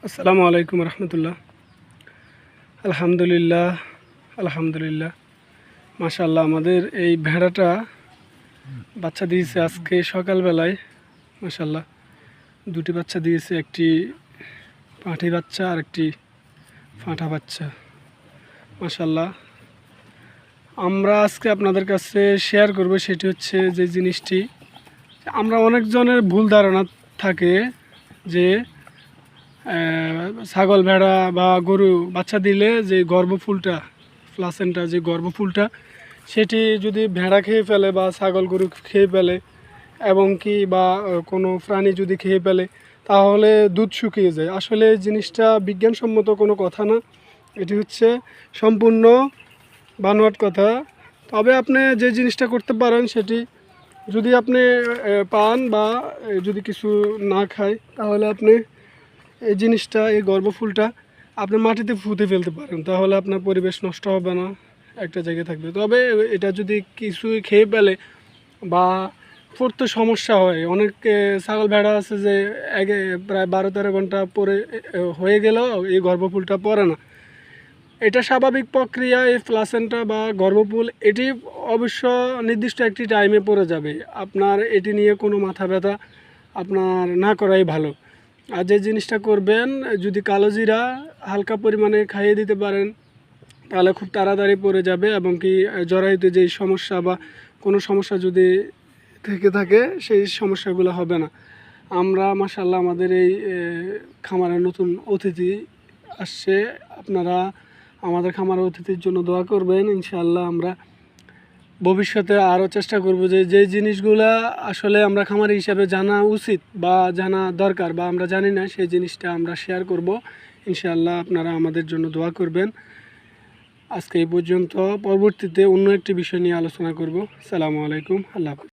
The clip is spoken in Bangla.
আসসালামু আলাইকুম রহমতুল্লাহ। আলহামদুলিল্লাহ আলহামদুলিল্লাহ মাশাআল্লাহ। আমাদের এই ভেড়াটা বাচ্চা দিয়েছে আজকে সকালবেলায়। মাশাআল্লাহ দুটি বাচ্চা দিয়েছে, একটি পাঁঠি বাচ্চা আর একটি ফাঁটা বাচ্চা। মাশাআল্লাহ আমরা আজকে আপনাদের কাছে শেয়ার করব, সেটি হচ্ছে যে জিনিসটি আমরা অনেকজনের ভুল ধারণা থাকে যে ছাগল ভেড়া বা গরু বাচ্চা দিলে যে গর্ভফুলটা প্লাসেন্টা যে গর্ভফুলটা সেটি যদি ভেড়া খেয়ে ফেলে বা ছাগল গরু খেয়ে ফেলে এবং কি বা কোনো প্রাণী যদি খেয়ে ফেলে তাহলে দুধ শুকিয়ে যায়। আসলে এই জিনিসটা বিজ্ঞানসম্মত কোনো কথা না, এটি হচ্ছে সম্পূর্ণ বানোয়াট কথা। তবে আপনি যে জিনিসটা করতে পারেন সেটি যদি আপনি পান বা যদি কিছু না খায় তাহলে আপনি এই জিনিসটা এই গর্ভফুলটা আপনি মাটিতে পুঁতে ফেলতে পারেন, তাহলে আপনার পরিবেশ নষ্ট হবে না, একটা জায়গায় থাকবে। তবে এটা যদি কিছু খেয়ে ফেলে বা পড়তে সমস্যা হয়, অনেক ছাগল ভেড়া আছে যে প্রায় 12-13 ঘন্টা পরে হয়ে গেলেও এই গর্ভফুলটা পড়ে না। এটা স্বাভাবিক প্রক্রিয়া। এই প্লাসেন্টা বা গর্ভফুল এটি অবশ্য নির্দিষ্ট একটি টাইমে পড়ে যাবে। আপনার এটি নিয়ে কোনো মাথা ব্যথা আপনার না করাই ভালো। আর যে জিনিসটা করবেন, যদি কালো জিরা হালকা পরিমাণে খাইয়ে দিতে পারেন তাহলে খুব তাড়াতাড়ি পড়ে যাবে এবং কি জরায়ুতে যেই সমস্যা বা কোনো সমস্যা যদি থেকে থাকে সেই সমস্যাগুলো হবে না। আমরা মাশাআল্লাহ আমাদের এই খামারে নতুন অতিথি আসছে, আপনারা আমাদের খামারের অতিথির জন্য দোয়া করবেন। ইনশাআল্লাহ আমরা ভবিষ্যতে আরও চেষ্টা করব যে যে জিনিসগুলা আসলে আমরা খামারি হিসাবে জানা উচিত বা জানা দরকার বা আমরা জানি না সেই জিনিসটা আমরা শেয়ার করব। ইনশাআল্লাহ আপনারা আমাদের জন্য দোয়া করবেন। আজকে এই পর্যন্ত, পরবর্তীতে অন্য একটি বিষয় নিয়ে আলোচনা করব। আসসালামু আলাইকুম, আল্লাহ হাফেজ।